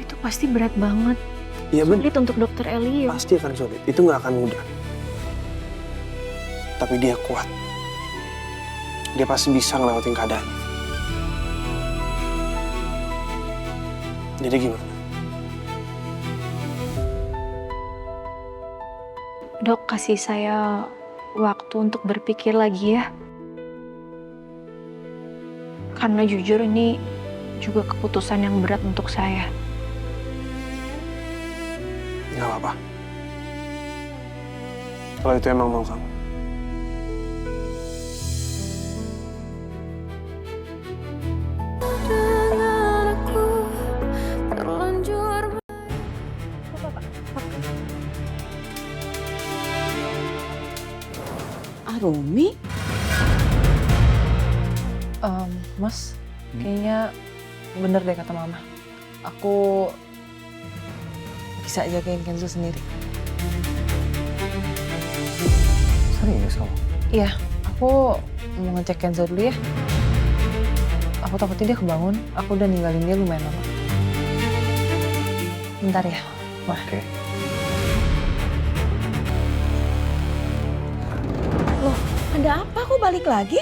Itu pasti berat banget. Iya bener, Sulit untuk dokter Elio. pasti akan sulit. Itu nggak akan mudah. Tapi dia kuat. Dia pasti bisa ngelewatin keadaan. Jadi gimana? Dok, kasih saya waktu untuk berpikir lagi ya. Karena jujur ini juga keputusan yang berat untuk saya. Nggak apa-apa. Kalau itu emang mau kamu. Rumi? Mas, kayaknya bener deh kata Mama. Aku bisa jagain Kenzo sendiri. Serius kamu? Iya, aku mau ngecek Kenzo dulu ya. Aku takutnya dia kebangun, aku udah ninggalin dia lumayan lama. Bentar ya, Wah. Oke. Loh, ada apa? Kok balik lagi?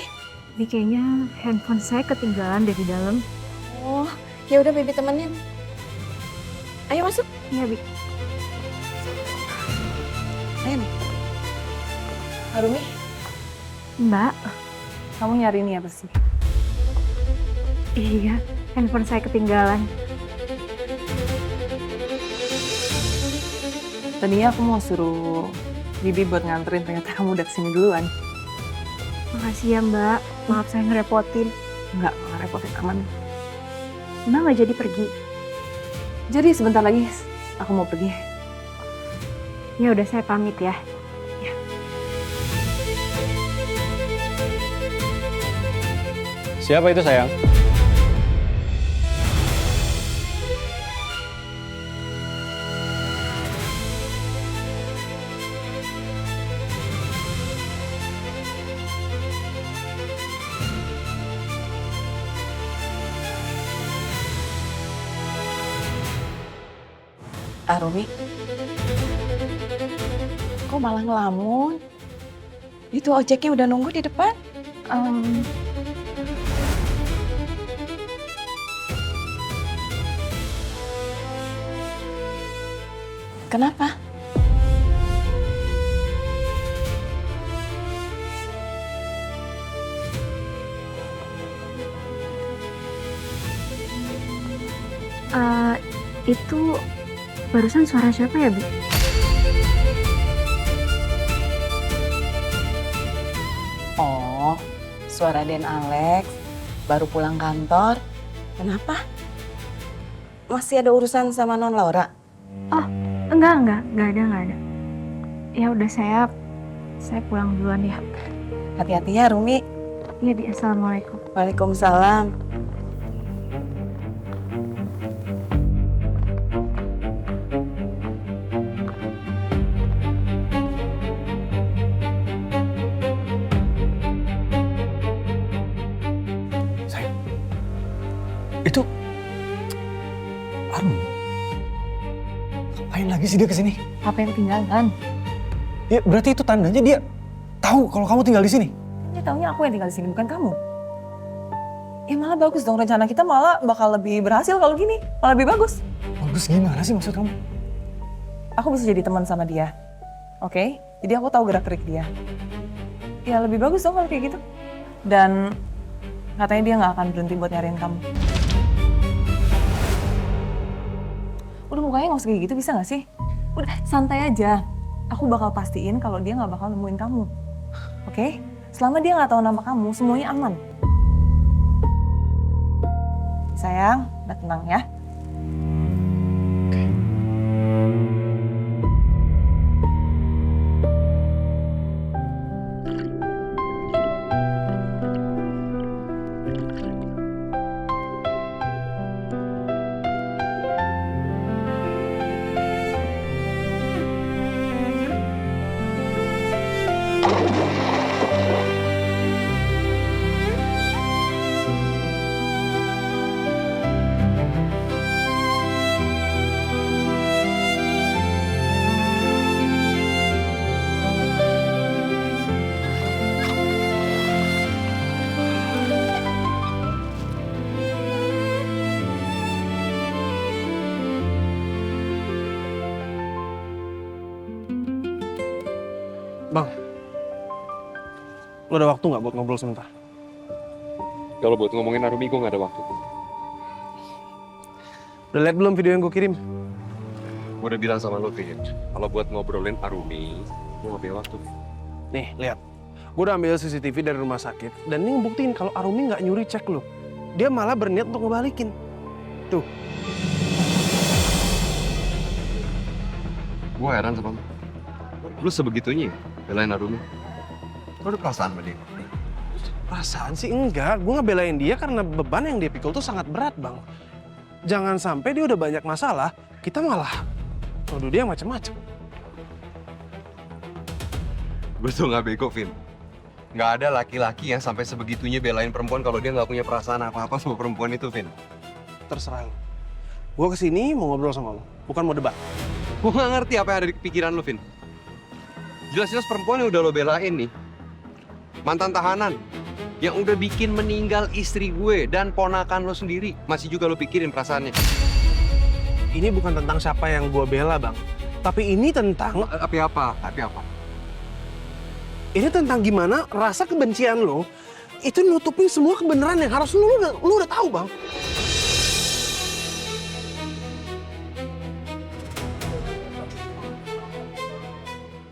Ini kayaknya handphone saya ketinggalan dari dalam. Oh, ya udah Bibi temenin. Ayo masuk. Iya, Bi. Ayo nih. Harumi, Mbak, kamu nyari ini apa sih? iya, handphone saya ketinggalan. Tadinya aku mau suruh Bibi buat nganterin, ternyata kamu udah kesini duluan. Makasih ya, Mbak. Maaf saya ngerepotin. Nggak repotin, aman. Mbak nggak jadi pergi. Jadi sebentar lagi aku mau pergi. Ya udah, saya pamit ya. Siapa itu sayang? Rumi. Kok malah ngelamun? Itu ojeknya udah nunggu di depan. Kenapa? Itu barusan suara siapa ya, Bu? Oh, suara Den Alex. Baru pulang kantor. Kenapa? Masih ada urusan sama Non Laura? Enggak ada. Ya udah, saya pulang duluan ya. Hati-hati ya, Rumi. Iya, Bi. Assalamualaikum. Waalaikumsalam. Sayang. Itu Arum. Ngapain lagi sih dia kesini? Apa yang ketinggalan? Ya berarti itu tandanya dia tahu kalau kamu tinggal di sini. Ya taunya aku yang tinggal di sini, bukan kamu. Ya malah bagus dong, rencana kita malah bakal lebih berhasil kalau gini. Malah lebih bagus. Bagus gimana sih maksud kamu? Aku bisa jadi teman sama dia. Oke? Jadi aku tahu gerak-gerik dia. Ya lebih bagus dong kalau kayak gitu. Dan katanya dia nggak akan berhenti buat nyariin kamu. Udah mukanya nggak usah kayak gitu, bisa nggak sih? Udah santai aja. Aku bakal pastiin kalau dia nggak bakal nemuin kamu. Oke? Selama dia nggak tahu nama kamu, semuanya aman. Sayang, udah tenang ya. Bang, lo ada waktu nggak buat ngobrol sebentar? Kalau buat ngomongin Arumi, gue gak ada waktu. Udah liat belum video yang gue kirim? Gue udah bilang sama lo, Vin. Kalau buat ngobrolin Arumi, gue gak punya waktu. Nih, lihat. Gue udah ambil CCTV dari rumah sakit dan ini ngebuktiin kalau Arumi nggak nyuri cek lo. Dia malah berniat untuk ngebalikin. Tuh. Gue heran sama lo. Lo sebegitunya ya belain Arumi? Lo ada perasaan sama dia? Perasaan sih enggak. Gue ngebelain dia karena beban yang dia pikul tuh sangat berat, Bang. Jangan sampai dia udah banyak masalah, kita malah nuduh dia macam-macam. Gue tuh gak bego, Vin. Gak ada laki-laki yang sampai sebegitunya belain perempuan kalau dia gak punya perasaan apa-apa sama perempuan itu, Vin. Terserah lo. Gue kesini mau ngobrol sama lo, bukan mau debat. Gue gak ngerti apa yang ada di pikiran lo, Vin. Jelas-jelas perempuan yang udah lo belain nih, mantan tahanan, yang udah bikin meninggal istri gue dan ponakan lo sendiri, masih juga lo pikirin perasaannya. Ini bukan tentang siapa yang gue bela, Bang. Tapi ini tentang... Tapi apa? Ini tentang gimana rasa kebencian lo itu nutupin semua kebenaran yang harus lu udah tahu, Bang.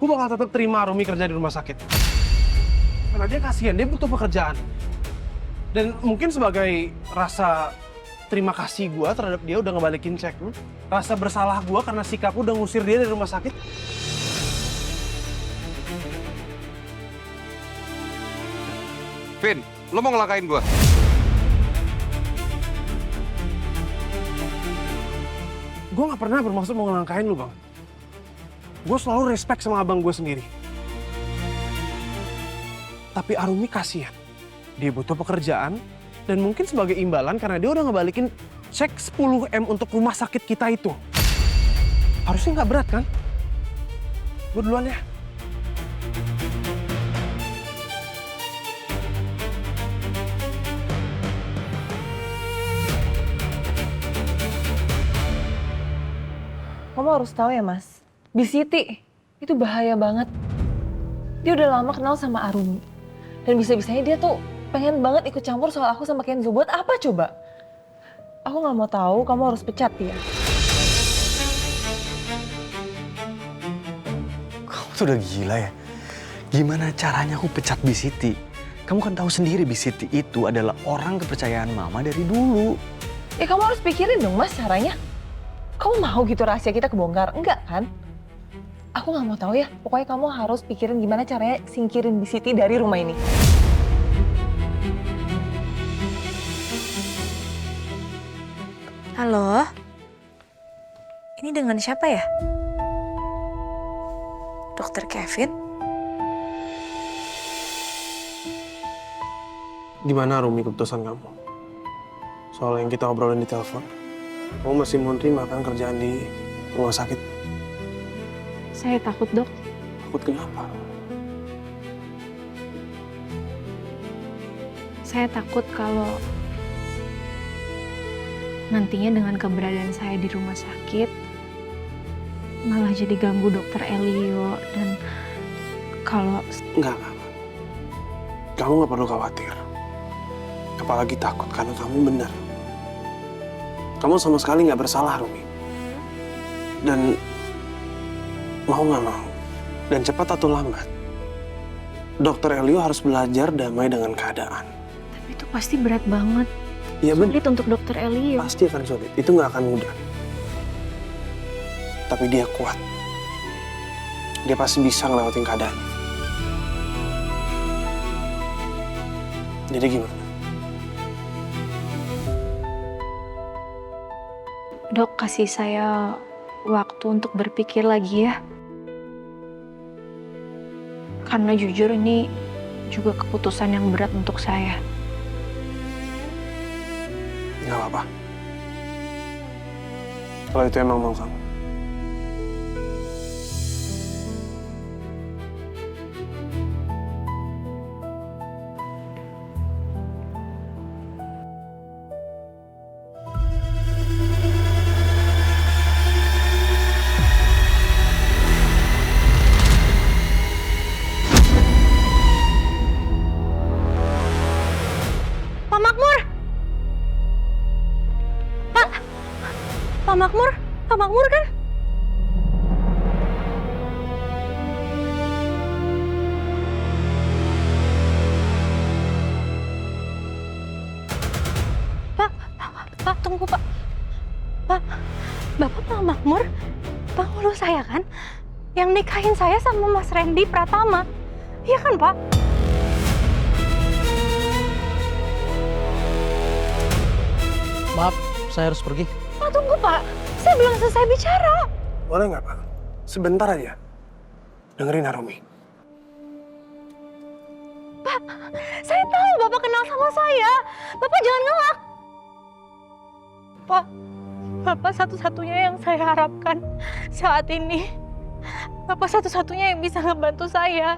Gue bakal tetap terima Arumi kerja di rumah sakit. Karena dia kasihan, dia butuh pekerjaan. Dan mungkin sebagai rasa terima kasih gue terhadap dia udah ngebalikin cek. Rasa bersalah gue karena sikap udah ngusir dia dari rumah sakit. Vin, lo mau ngelakain gue? Gue gak pernah bermaksud mau ngelangkain lu, Bang. Gue selalu respect sama abang gue sendiri. Tapi Arumi kasihan. Dia butuh pekerjaan dan mungkin sebagai imbalan karena dia udah ngebalikin cek 10 M untuk rumah sakit kita itu. Harusnya nggak berat kan? Gue duluan ya. Kamu harus tahu ya, Mas. Bisiti itu bahaya banget. Dia udah lama kenal sama Arumi. Dan bisa-bisanya dia tuh pengen banget ikut campur soal aku sama Kenzo. Buat apa coba? Aku nggak mau tahu, kamu harus pecat dia. Kamu tuh udah gila ya? Gimana caranya aku pecat Bisiti? Kamu kan tahu sendiri Bisiti itu adalah orang kepercayaan Mama dari dulu. Ya kamu harus pikirin dong, Mas, caranya. Kamu mau gitu rahasia kita kebongkar? Enggak kan? Aku nggak mau tahu ya. Pokoknya kamu harus pikirin gimana caranya singkirin Bisiti dari rumah ini. Halo? Ini dengan siapa ya? Dokter Kevin? Gimana Arumi keputusan kamu? Soal yang kita obrolin di telepon. Kamu masih mau terima kan kerjaan di rumah sakit? Saya takut, Dok. Takut kenapa? Saya takut kalau nantinya dengan keberadaan saya di rumah sakit malah jadi ganggu dokter Elio dan kalau... Enggak. Kamu nggak perlu khawatir. Apalagi takut karena kamu benar. Kamu sama sekali nggak bersalah, Rumi. Dan mau nggak mau, dan cepat atau lambat, Dokter Elio harus belajar damai dengan keadaan. tapi itu pasti berat banget. Iya benar. Sulit untuk dokter Elio. Pasti akan sulit. Itu nggak akan mudah. Tapi dia kuat. Dia pasti bisa ngelewatin keadaan. Jadi gimana? Dok, kasih saya waktu untuk berpikir lagi ya. Karena jujur ini juga keputusan yang berat untuk saya. Nggak apa-apa. Kalau itu emang mau kamu. Makmur? Pak Makmur kan? Pak, tunggu Pak. Pak, Bapak Pak Makmur, penghulu saya kan? Yang nikahin saya sama Mas Randy Pratama. Iya kan Pak? Maaf, saya harus pergi. Pak, tunggu Pak. Saya belum selesai bicara. Boleh nggak, Pak? Sebentar aja. Dengerin Arumi. Saya tahu Bapak kenal sama saya. Bapak jangan ngelak. Pak, Bapak satu-satunya yang saya harapkan saat ini. Bapak satu-satunya yang bisa ngebantu saya.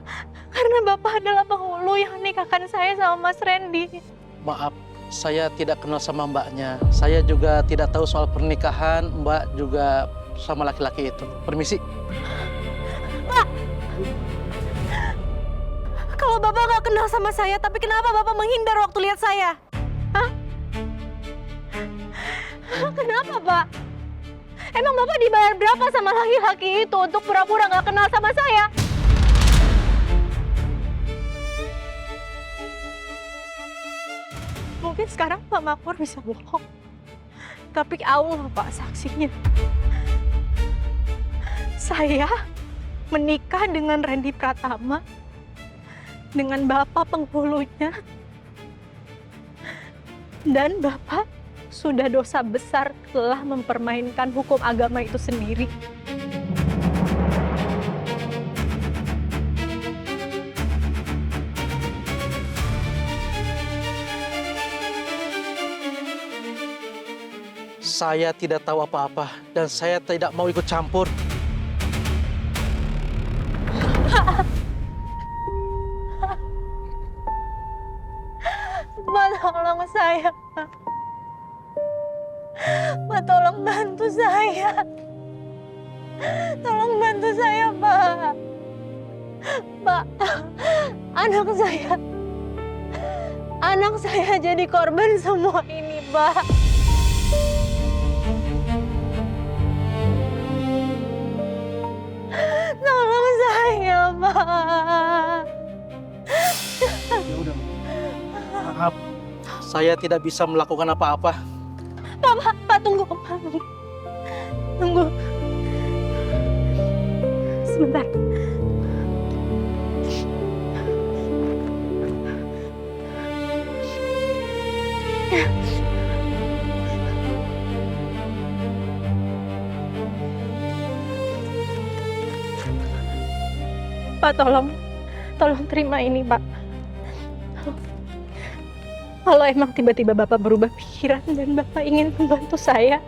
Karena Bapak adalah penghulu yang nikahkan saya sama Mas Randy. Maaf, saya tidak kenal sama mbaknya. Saya juga tidak tahu soal pernikahan mbak juga sama laki-laki itu. Permisi. Kalau Bapak nggak kenal sama saya, tapi kenapa Bapak menghindar waktu lihat saya? Hah? Kenapa, Pak? Emang Bapak dibayar berapa sama laki-laki itu untuk pura-pura nggak kenal sama saya? Mungkin sekarang Pak Makmur bisa bohong. Tapi Allah, Pak, saksinya. Saya menikah dengan Randy Pratama, dengan Bapak penghulunya. Dan Bapak sudah dosa besar telah mempermainkan hukum agama itu sendiri. Saya tidak tahu apa-apa dan saya tidak mau ikut campur. Pak, tolong saya, Pak. Pak, tolong bantu saya. Tolong bantu saya, Pak. Pak, anak saya jadi korban semua ini, Pak. Tolong saya, Pak. Ya udah, maaf. Saya tidak bisa melakukan apa-apa. Pak, tunggu, Pak. Tunggu. Sebentar. Pak, tolong terima ini, Pak. Kalau emang tiba-tiba Bapak berubah pikiran dan Bapak ingin membantu saya,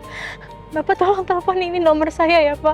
Bapak tolong telepon ini nomor saya ya, Pak.